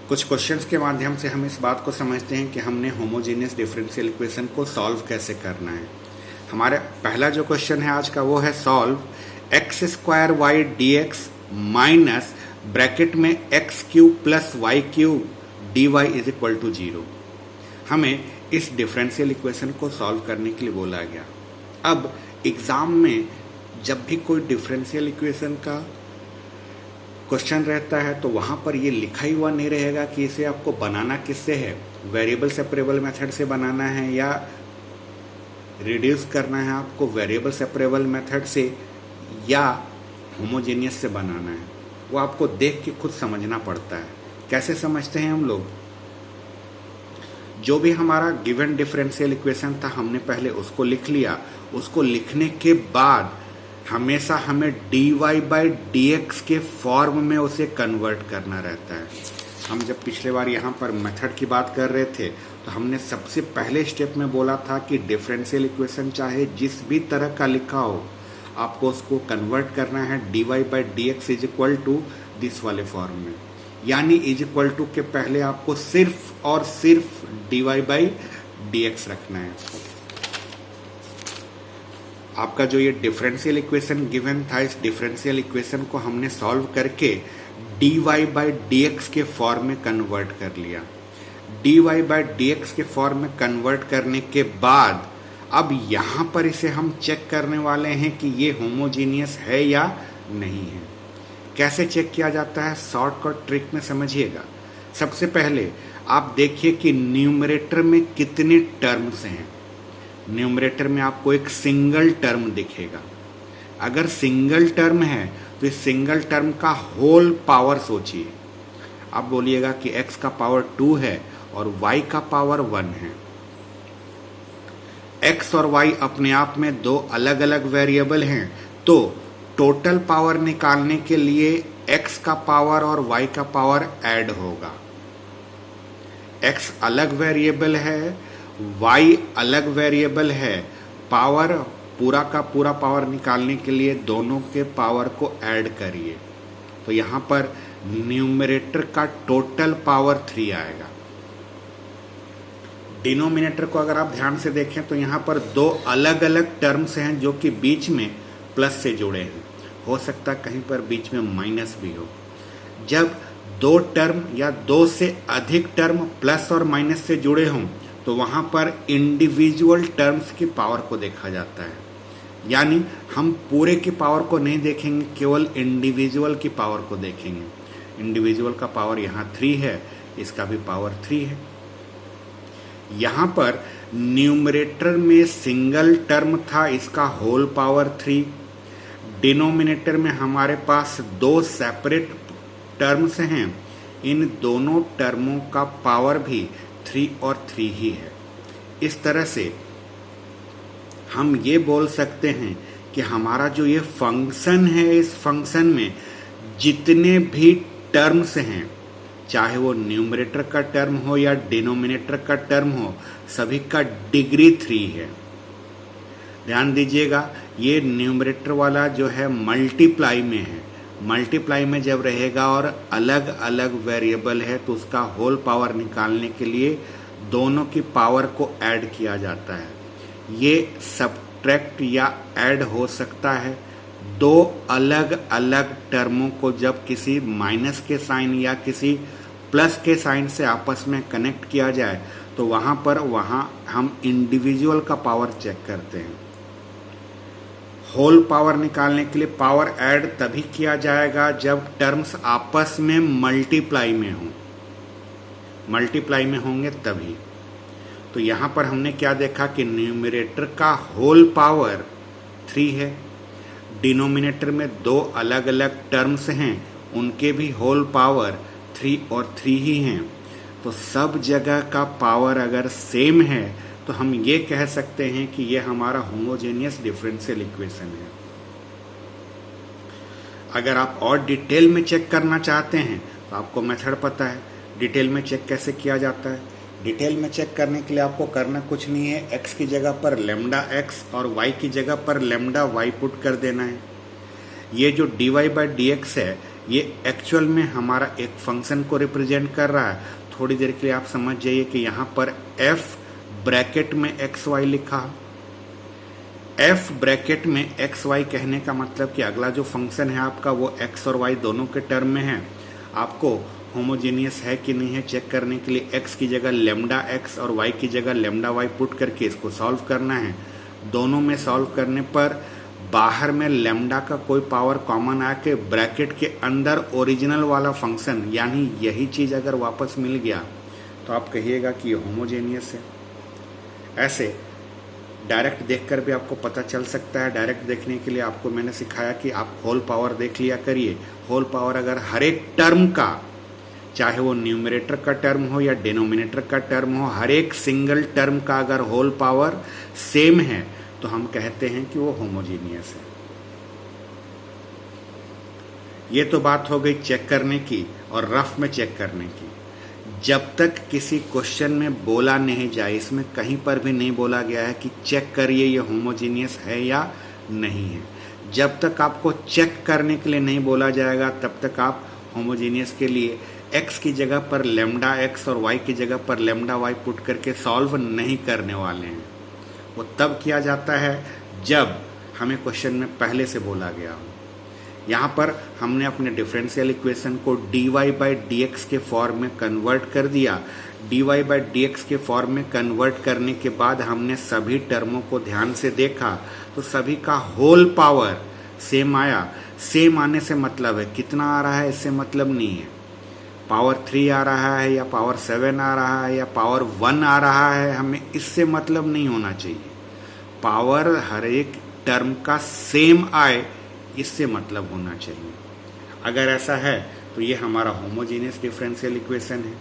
कुछ क्वेश्चंस के माध्यम से हम इस बात को समझते हैं कि हमने होमोजेनियस डिफरेंशियल इक्वेशन को सॉल्व कैसे करना है। हमारा पहला जो क्वेश्चन है आज का वो है solve x square y d x minus bracket में x cube plus y cube d y is equal to 0। हमें इस डिफरेंशियल इक्वेशन को सॉल्व करने के लिए बोला गया। अब एग्ज़ाम में जब भी कोई डिफरेंशियल इक्वेशन का क्वेश्चन रहता है तो वहाँ पर ये लिखा ही हुआ नहीं रहेगा कि इसे आपको बनाना किससे है, वेरिएबल सेपरेबल मेथड से बनाना है या रिड्यूस करना है आपको वेरिएबल सेपरेबल मेथड से या होमोजेनियस से बनाना है। वो आपको देख के खुद समझना पड़ता है। कैसे समझते हैं हम लोग, जो भी हमारा गिवन डिफरेंशियल इक्वेशन था हमने पहले उसको लिख लिया। उसको लिखने के बाद हमेशा हमें D Y by D X के फॉर्म में उसे कन्वर्ट करना रहता है। हम जब पिछले बार यहाँ पर मेथड की बात कर रहे थे तो हमने सबसे पहले स्टेप में बोला था कि डिफरेंशियल इक्वेशन चाहे जिस भी तरह का लिखा हो आपको उसको कन्वर्ट करना है D Y by D X is equal to this वाले फॉर्म में, यानी इज इक्वल टू के पहले आपको सिर्फ और सिर्फ D Y by D X रखना है। आपका जो ये डिफरेंशियल इक्वेशन गिवन था, इस डिफरेंशियल इक्वेशन को हमने सॉल्व करके D Y by D X के फॉर्म में कन्वर्ट कर लिया। D Y by D X के फॉर्म में कन्वर्ट करने के बाद अब यहाँ पर इसे हम चेक करने वाले हैं कि ये होमोजीनियस है या नहीं है। कैसे चेक किया जाता है, शॉर्टकट ट्रिक में समझिएगा। सबसे पहले आप देखिए कि न्यूमरेटर में कितने टर्म्स हैं। न्यूमरेटर में आपको एक सिंगल टर्म दिखेगा। अगर सिंगल टर्म है तो इस सिंगल टर्म का होल पावर सोचिए। आप बोलिएगा कि x का पावर 2 है और y का पावर 1 है। x और y अपने आप में दो अलग अलग वेरिएबल हैं, तो टोटल पावर निकालने के लिए x का पावर और y का पावर ऐड होगा। x अलग वेरिएबल है, y अलग वेरिएबल है। पावर पूरा का पूरा पावर निकालने के लिए दोनों के पावर को ऐड करिए, तो यहाँ पर न्यूमरेटर का टोटल पावर 3 आएगा। डिनोमिनेटर को अगर आप ध्यान से देखें तो यहाँ पर दो अलग अलग टर्म्स हैं जो कि बीच में प्लस से जुड़े हैं। हो सकता है कहीं पर बीच में माइनस भी हो। जब दो टर्म या दो से अधिक टर्म प्लस और माइनस से जुड़े हों तो वहाँ पर इंडिविजुअल टर्म्स की पावर को देखा जाता है, यानी हम पूरे की पावर को नहीं देखेंगे, केवल इंडिविजुअल की पावर को देखेंगे। इंडिविजुअल का पावर यहाँ 3 है, इसका भी पावर 3 है। यहाँ पर न्यूमरेटर में सिंगल टर्म था, इसका होल पावर 3। डिनोमिनेटर में हमारे पास दो सेपरेट टर्म्स हैं, इन दोनों टर्मों का पावर भी 3 और 3 ही है। इस तरह से हम ये बोल सकते हैं कि हमारा जो ये फंक्शन है, इस फंक्शन में जितने भी टर्म्स हैं, चाहे वो न्यूमरेटर का टर्म हो या डिनोमिनेटर का टर्म हो, सभी का डिग्री 3 है। ध्यान दीजिएगा, ये न्यूमरेटर वाला जो है मल्टीप्लाई में है। मल्टीप्लाई में जब रहेगा और अलग अलग वेरिएबल है तो उसका होल पावर निकालने के लिए दोनों की पावर को ऐड किया जाता है। ये सबट्रैक्ट या ऐड हो सकता है। दो अलग अलग टर्मों को जब किसी माइनस के साइन या किसी प्लस के साइन से आपस में कनेक्ट किया जाए तो वहाँ हम इंडिविजुअल का पावर चेक करते हैं। होल पावर निकालने के लिए पावर ऐड तभी किया जाएगा जब टर्म्स आपस में मल्टीप्लाई में हों। मल्टीप्लाई में होंगे तभी। तो यहाँ पर हमने क्या देखा कि न्यूमरेटर का होल पावर 3 है। डिनोमिनेटर में दो अलग अलग टर्म्स हैं, उनके भी होल पावर 3 और 3 ही हैं। तो सब जगह का पावर अगर सेम है तो हम ये कह सकते हैं कि ये हमारा होमोजेनियस डिफरेंशियल इक्वेशन है। अगर आप और डिटेल में चेक करना चाहते हैं तो आपको मेथड पता है। डिटेल में चेक कैसे किया जाता है। डिटेल में चेक करने के लिए आपको करना कुछ नहीं है, x की जगह पर लेमडा x और y की जगह पर लेमडा y पुट कर देना है। ये जो dy बाई डी एक्स है, ये एक्चुअल में हमारा एक फंक्शन को रिप्रेजेंट कर रहा है। थोड़ी देर के लिए आप समझ जाइए कि यहाँ पर f ब्रैकेट में एक्स वाई लिखा, f ब्रैकेट में एक्स वाई कहने का मतलब कि अगला जो फंक्शन है आपका वो x और y दोनों के टर्म में है। आपको होमोजेनियस है कि नहीं है चेक करने के लिए x की जगह लेमडा x और y की जगह लेमडा y पुट करके इसको सॉल्व करना है। दोनों में सॉल्व करने पर बाहर में लेमडा का कोई पावर कॉमन आके ब्रैकेट के अंदर ओरिजिनल वाला फंक्शन यानी यही चीज़ अगर वापस मिल गया तो आप कहिएगा कि ये होमोजेनियस है। ऐसे डायरेक्ट देखकर भी आपको पता चल सकता है। डायरेक्ट देखने के लिए आपको मैंने सिखाया कि आप होल पावर देख लिया करिए। होल पावर अगर हर एक टर्म का, चाहे वो न्यूमरेटर का टर्म हो या डिनोमिनेटर का टर्म हो, हर एक सिंगल टर्म का अगर होल पावर सेम है तो हम कहते हैं कि वो होमोजीनियस है। ये तो बात हो गई चेक करने की और रफ में चेक करने की। जब तक किसी क्वेश्चन में बोला नहीं जाए, इसमें कहीं पर भी नहीं बोला गया है कि चेक करिए ये होमोजीनियस है या नहीं है, जब तक आपको चेक करने के लिए नहीं बोला जाएगा तब तक आप होमोजीनियस के लिए x की जगह पर लेमडा x और y की जगह पर लेमडा y पुट करके सॉल्व नहीं करने वाले हैं। वो तब किया जाता है जब हमें क्वेश्चन में पहले से बोला गया हो। यहाँ पर हमने अपने डिफरेंशियल इक्वेशन को dy बाई dx के फॉर्म में कन्वर्ट कर दिया। dy बाई dx के फॉर्म में कन्वर्ट करने के बाद हमने सभी टर्मों को ध्यान से देखा तो सभी का होल पावर सेम आया। सेम आने से मतलब है कितना आ रहा है, इससे मतलब नहीं है पावर 3 आ रहा है या पावर 7 आ रहा है या पावर 1 आ रहा है, हमें इससे मतलब नहीं होना चाहिए। पावर हर एक टर्म का सेम आए इससे मतलब होना चाहिए। अगर ऐसा है तो ये हमारा होमोजेनियस डिफरेंशियल इक्वेशन है।